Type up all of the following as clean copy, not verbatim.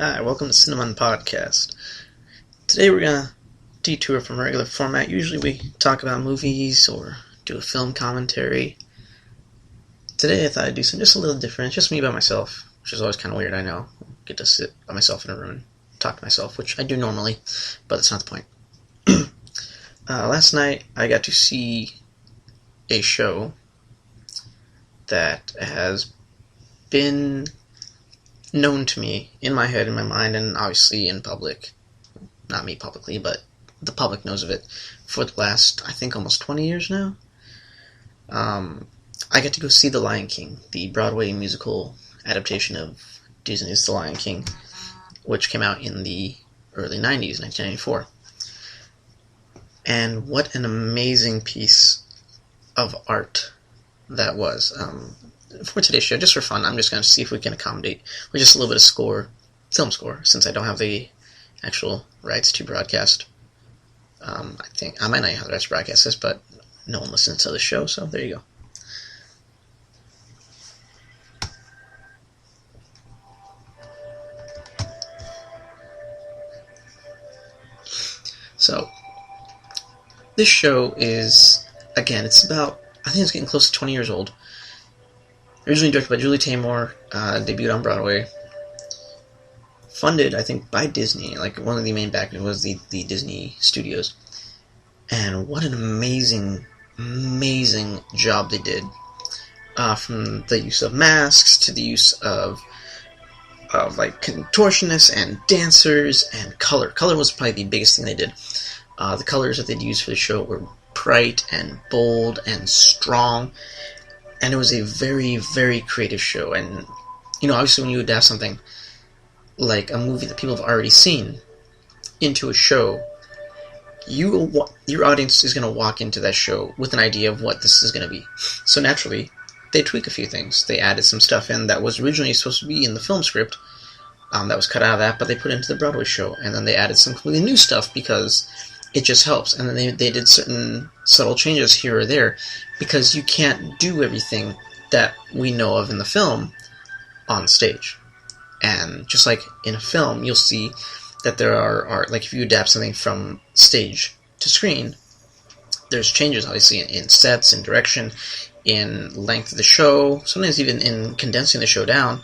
Hi, welcome to CineMunn Podcast. Today we're going to detour from regular format. Usually we talk about movies or do a film commentary. Today I thought I'd do something just a little different. It's just me by myself, which is always kind of weird, I know. I get to sit by myself in a room and talk to myself, which I do normally, but that's not the point. Last night I got to see a show that has been known to me in my head, in my mind, and obviously in public. Not me publicly, but the public knows of it for the last, I think, almost 20 years now. I got to go see The Lion King, the Broadway musical adaptation of Disney's The Lion King, which came out in the early 90s, 1994. And what an amazing piece of art that was. For today's show, just for fun, I'm just going to see if we can accommodate with just a little bit of film score, since I don't have the actual rights to broadcast. I think I might not have the rights to broadcast this, but no one listens to the show, so there you go. So, this show is, again, it's about, I think it's getting close to 20 years old. Originally directed by Julie Taymor, debuted on Broadway. Funded, I think, by Disney. Like, one of the main backers was the Disney Studios. And what an amazing, amazing job they did. From the use of masks to the use of like, contortionists and dancers and color. Color was probably the biggest thing they did. The colors that they'd use for the show were bright and bold and strong. And it was a very, very creative show. And, obviously when you adapt something like a movie that people have already seen into a show, your audience is going to walk into that show with an idea of what this is going to be. So naturally, they tweak a few things. They added some stuff in that was originally supposed to be in the film script, that was cut out of that, but they put it into the Broadway show. And then they added some completely new stuff because it just helps. And then they did certain subtle changes here or there, because you can't do everything that we know of in the film on stage. And just like in a film, you'll see that there are like, if you adapt something from stage to screen, there's changes, obviously, in sets, in direction, in length of the show, sometimes even in condensing the show down,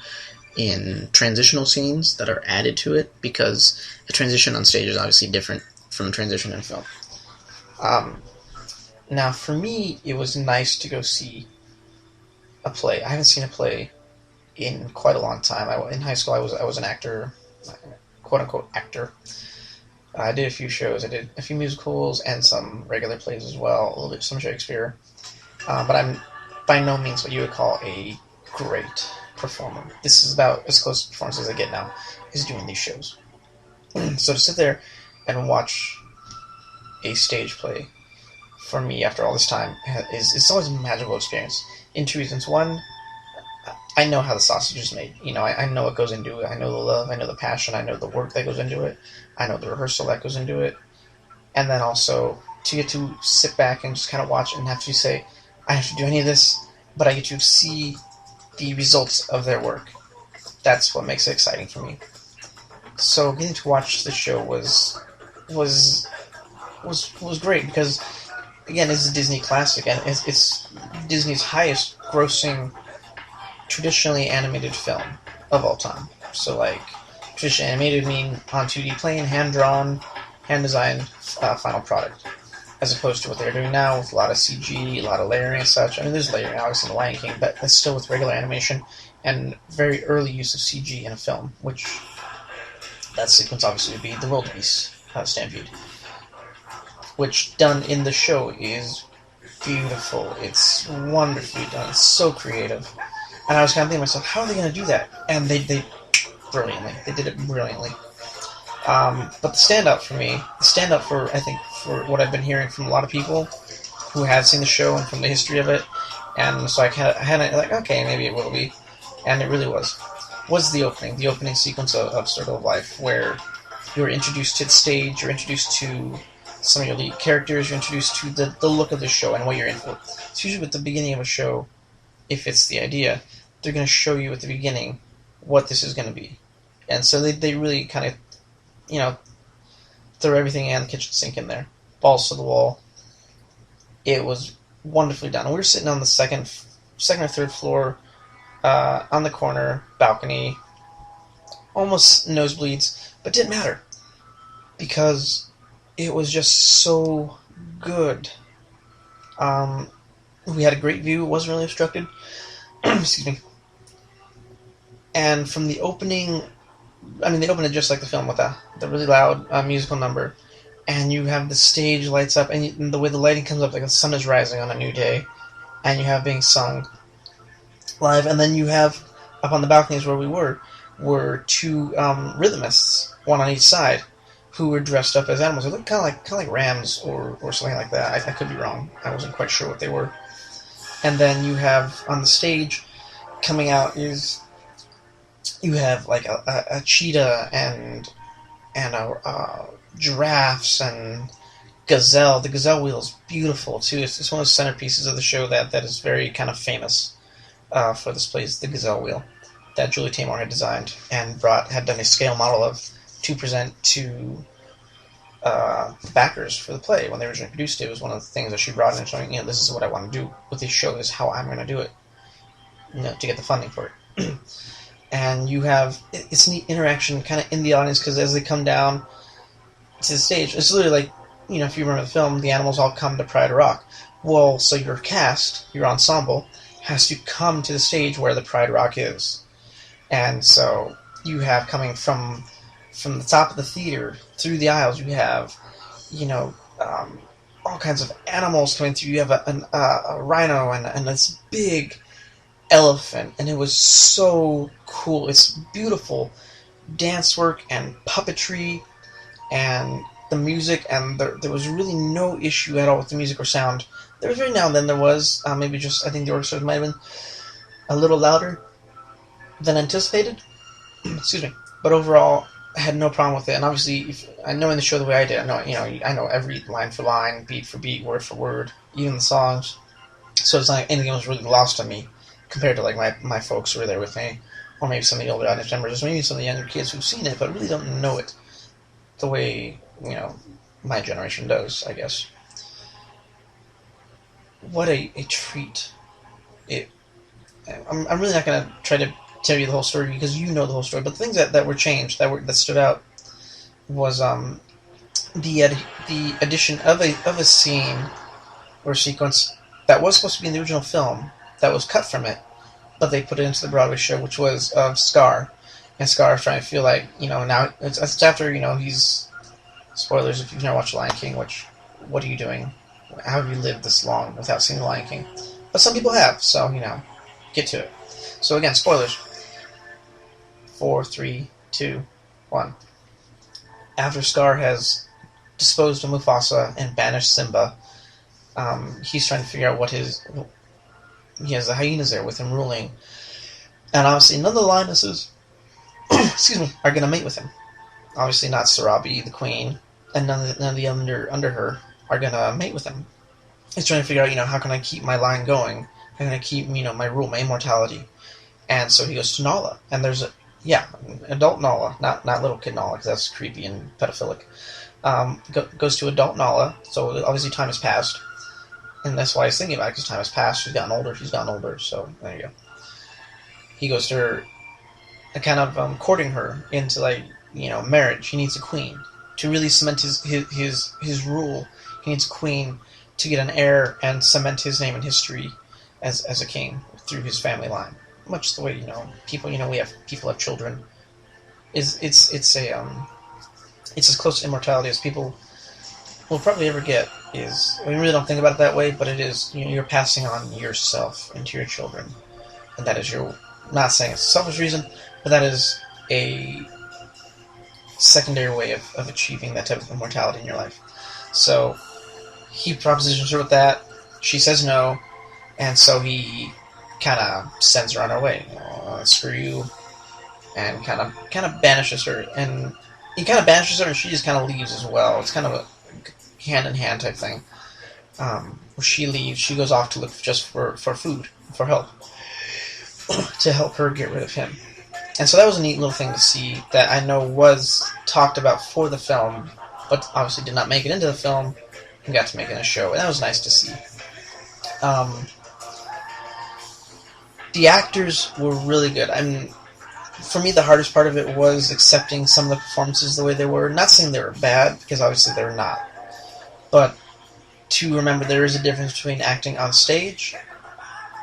in transitional scenes that are added to it, because a transition on stage is obviously different from a transition in film. Now, for me, it was nice to go see a play. I haven't seen a play in quite a long time. In high school, I was an actor, quote-unquote actor. I did a few shows. I did a few musicals and some regular plays as well, a little bit some Shakespeare. But I'm by no means what you would call a great performer. This is about as close to performance as I get now, is doing these shows. So to sit there and watch a stage play, for me, after all this time, it's always a magical experience. In two reasons. One, I know how the sausage is made. I know what goes into it. I know the love, I know the passion, I know the work that goes into it. I know the rehearsal that goes into it. And then also, to get to sit back and just kind of watch and have to say, I have to do any of this, but I get to see the results of their work. That's what makes it exciting for me. So getting to watch the show was great, because again, it's a Disney classic, and it's Disney's highest grossing traditionally animated film of all time. So, like, traditionally animated mean on 2D plane, hand-drawn, hand-designed final product, as opposed to what they're doing now with a lot of CG, a lot of layering and such. I mean, there's layering, obviously, in The Lion King, but that's still with regular animation and very early use of CG in a film, which that sequence obviously would be the wildebeest stampede, which done in the show is beautiful. It's wonderfully done. It's so creative. And I was kind of thinking to myself, how are they going to do that? And they brilliantly. They did it brilliantly. But the standout for me, I think, for what I've been hearing from a lot of people who have seen the show and from the history of it, and so I had it like, okay, maybe it will be, and it really was the opening sequence of Circle of Life, where you're introduced to the stage, you're introduced to some of your lead characters, you're introduced to the look of the show and what you're in for. It's usually at the beginning of a show, if it's the idea, they're going to show you at the beginning what this is going to be. And so they really kind of, you know, throw everything and the kitchen sink in there. Balls to the wall. It was wonderfully done. We were sitting on the second or third floor, on the corner, balcony, almost nosebleeds, but didn't matter, because it was just so good. We had a great view. It wasn't really obstructed. Excuse me. And from the opening, I mean, they opened it just like the film with the really loud musical number. And you have the stage lights up, and the way the lighting comes up, like the sun is rising on a new day. And you have being sung live. And then you have, up on the balconies where we were two rhythmists, one on each side, who were dressed up as animals. They looked kind of like rams or something like that. I could be wrong. I wasn't quite sure what they were. And then you have, on the stage, coming out is, you have like a cheetah and giraffes and gazelle. The gazelle wheel is beautiful too. It's one of the centerpieces of the show that is very kind of famous for this place. The gazelle wheel that Julie Taymor had designed and had done a scale model of to present to backers for the play when they originally produced it. It was one of the things that she brought in and showing, this is what I want to do with this show. This is how I'm going to do it, to get the funding for it. And you have, it's neat interaction kind of in the audience, because as they come down to the stage, it's literally like, if you remember the film, the animals all come to Pride Rock. Well, so your cast, your ensemble, has to come to the stage where the Pride Rock is. And so you have, coming from the top of the theater through the aisles, you have, all kinds of animals coming through. You have a rhino and this big elephant, and it was so cool. It's beautiful dance work and puppetry and the music, and there was really no issue at all with the music or sound. There was every now and then there was, maybe just, I think the orchestra might have been a little louder than anticipated. Excuse me. But overall, I had no problem with it. And obviously, knowing the show the way I did, I know every line for line, beat for beat, word for word, even the songs. So it's not like anything was really lost on me compared to like my folks who were there with me, or maybe some of the older audience members, or maybe some of the younger kids who've seen it but really don't know it the way my generation does, I guess. What a treat! I'm really not going to try to tell you the whole story because you know the whole story. But the things that were changed, that stood out, was the addition of a scene or sequence that was supposed to be in the original film that was cut from it, but they put it into the Broadway show, which was Scar. And Scar is trying to feel like, now it's after, he's, spoilers if you've never watched The Lion King, what are you doing? How have you lived this long without seeing The Lion King? But some people have, so, get to it. So again, spoilers. 4, 3, 2, 1. After Scar has disposed of Mufasa and banished Simba, he's trying to figure out he has the hyenas there with him ruling. And obviously none of the lionesses excuse me, are going to mate with him. Obviously not Sarabi, the queen, and none of the under her are going to mate with him. He's trying to figure out, how can I keep my line going? How can I keep, my rule, my immortality? And so he goes to Nala. And there's adult Nala, not little kid Nala, because that's creepy and pedophilic. Goes to adult Nala, so obviously time has passed. And that's why he's thinking about it, because time has passed. She's gotten older, so there you go. He goes to her, kind of courting her into, marriage. He needs a queen. To really cement his rule, he needs a queen to get an heir and cement his name in history as a king through his family line. Much the way, people, people have children. It's as close to immortality as people will probably ever get. We really don't think about it that way, but it is, you're passing on yourself into your children. And that is not saying it's a selfish reason, but that is a secondary way of achieving that type of immortality in your life. So he propositions her with that. She says no, and so he kind of sends her on her way. Screw you, and kind of banishes her. And he kind of banishes her, and she just kind of leaves as well. It's kind of a hand-in-hand type thing. She leaves. She goes off to look just for food, for help, to help her get rid of him. And so that was a neat little thing to see that I know was talked about for the film, but obviously did not make it into the film and got to make it in a show. And that was nice to see. The actors were really good. I mean, for me, the hardest part of it was accepting some of the performances the way they were. Not saying they were bad, because obviously they were not. But to remember there is a difference between acting on stage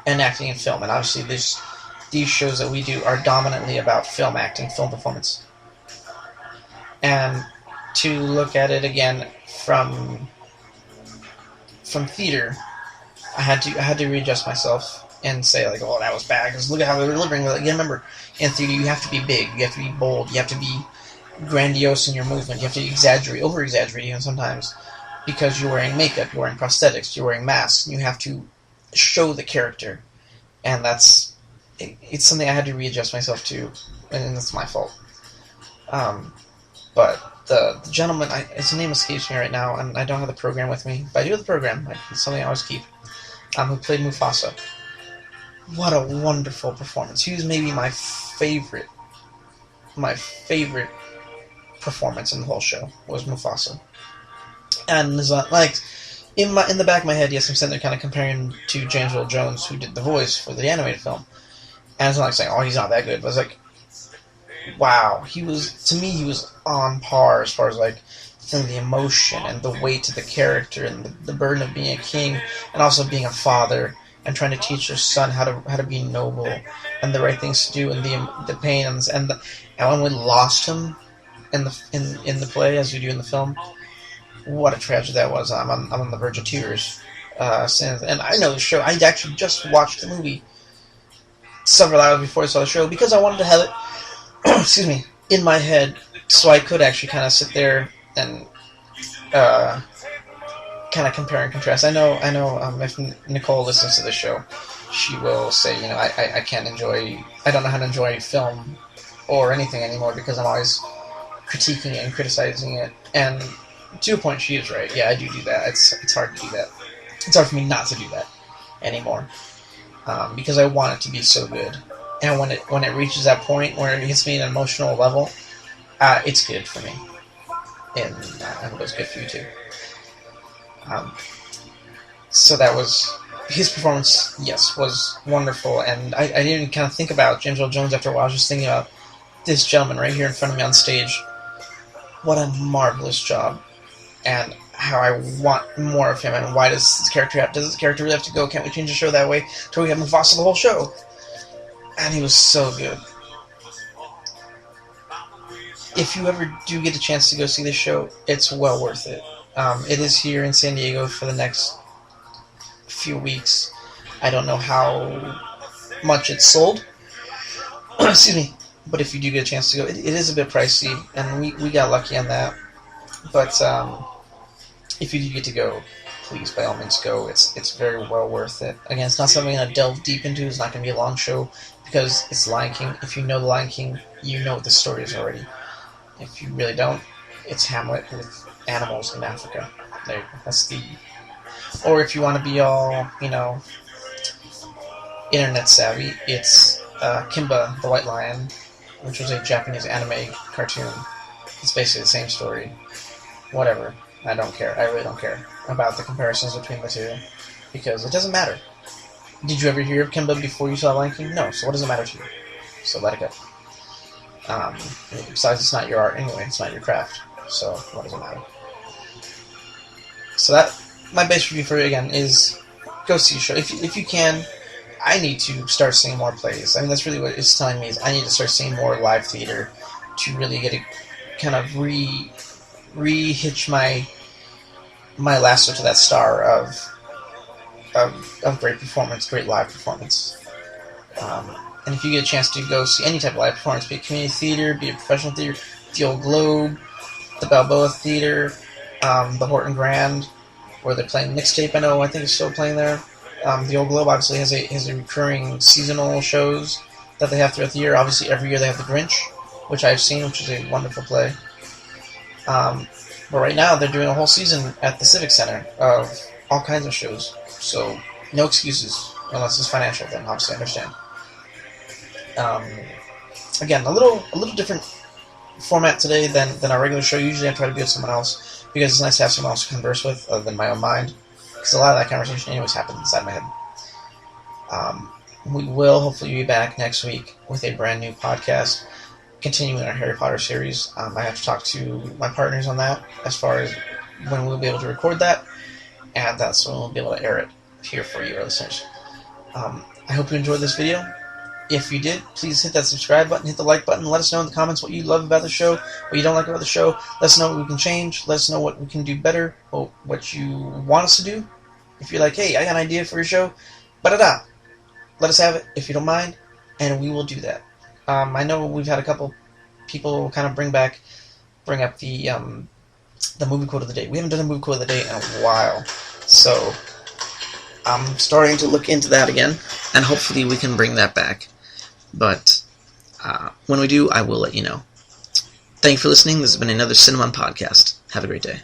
and acting in film. And obviously these shows that we do are dominantly about film acting, film performance. And to look at it again from theater, I had to readjust myself and say, like, oh, that was bad, because look at how they're delivering. Like, remember, in theater you have to be big, you have to be bold, you have to be grandiose in your movement, you have to exaggerate, over-exaggerate even sometimes, because you're wearing makeup, you're wearing prosthetics, you're wearing masks, you have to show the character. And it's something I had to readjust myself to, and that's my fault. But the gentleman, his name escapes me right now, and I don't have the program with me, but I do have the program, it's something I always keep, who played Mufasa. What a wonderful performance. He was maybe my favorite performance in the whole show, was Mufasa. And like, in the back of my head, yes, I'm sitting there kind of comparing to James Earl Jones, who did the voice for the animated film. And it's not like saying, oh, he's not that good, but it's like, wow, to me, he was on par as far as, like, feeling the emotion and the weight of the character and the burden of being a king and also being a father and trying to teach your son how to be noble and the right things to do and the pain and when we lost him in the play, as we do in the film, what a tragedy that was. I'm on the verge of tears. And I know the show. I actually just watched the movie several hours before I saw the show because I wanted to have it, excuse me, in my head so I could actually kind of sit there and kind of compare and contrast. I know. If Nicole listens to the show, she will say, I don't know how to enjoy film or anything anymore because I'm always critiquing it and criticizing it. And to a point, she is right. Yeah, I do that. It's hard to do that. It's hard for me not to do that anymore because I want it to be so good. And when it reaches that point where it hits me at an emotional level, it's good for me. And I hope it's good for you too. So that was his performance. Yes, was wonderful, and I didn't kind of think about James Earl Jones after a while. I was just thinking about this gentleman right here in front of me on stage. What a marvelous job, and how I want more of him. And why does this character really have to go? Can't we change the show that way till we have Mufasa the whole show? And he was so good. If you ever do get a chance to go see this show, it's well worth it. It is here in San Diego for the next few weeks. I don't know how much it's sold. Excuse me. But if you do get a chance to go, it is a bit pricey, and we got lucky on that. But if you do get to go, please, by all means, go. It's very well worth it. Again, it's not something I'm going to delve deep into. It's not going to be a long show because it's Lion King. If you know the Lion King, you know what the story is already. If you really don't, it's Hamlet with animals in Africa. There you go. That's the... Or if you want to be all, internet savvy, it's Kimba the White Lion, which was a Japanese anime cartoon. It's basically the same story. Whatever. I don't care. I really don't care about the comparisons between the two, because it doesn't matter. Did you ever hear of Kimba before you saw Lion King? No, so what does it matter to you? So let it go. Besides, it's not your art anyway, it's not your craft, so what does it matter? So that, my base review for it again is, go see a show. If you can, I need to start seeing more plays. I mean, that's really what it's telling me, is I need to start seeing more live theater to really get a kind of re-hitch my lasso to that star of great performance, great live performance. And if you get a chance to go see any type of live performance, be it community theater, be it professional theater, the Old Globe, the Balboa Theater, the Horton Grand, where they're playing mixtape, I think it's still playing there. The Old Globe obviously has a recurring seasonal shows that they have throughout the year. Obviously, every year they have The Grinch, which I've seen, which is a wonderful play. But right now, they're doing a whole season at the Civic Center of all kinds of shows. So, no excuses, unless it's financial, then obviously I understand. again, a little different format today than our regular show. Usually I try to be with someone else because it's nice to have someone else to converse with other than my own mind, because a lot of that conversation anyways happens inside my head. We will hopefully be back next week with a brand new podcast, continuing our Harry Potter series. I have to talk to my partners on that as far as when we'll be able to record that, and that's when we'll be able to air it here for you, our listeners. I hope you enjoyed this video. If you did, please hit that subscribe button, hit the like button, let us know in the comments what you love about the show, what you don't like about the show. Let us know what we can change, let us know what we can do better, or what you want us to do. If you're like, hey, I got an idea for your show, let us have it if you don't mind, and we will do that. I know we've had a couple people kind of bring up the movie quote of the day. We haven't done a movie quote of the day in a while, so I'm starting to look into that again, and hopefully we can bring that back. But when we do, I will let you know. Thank you for listening. This has been another CineMunn podcast. Have a great day.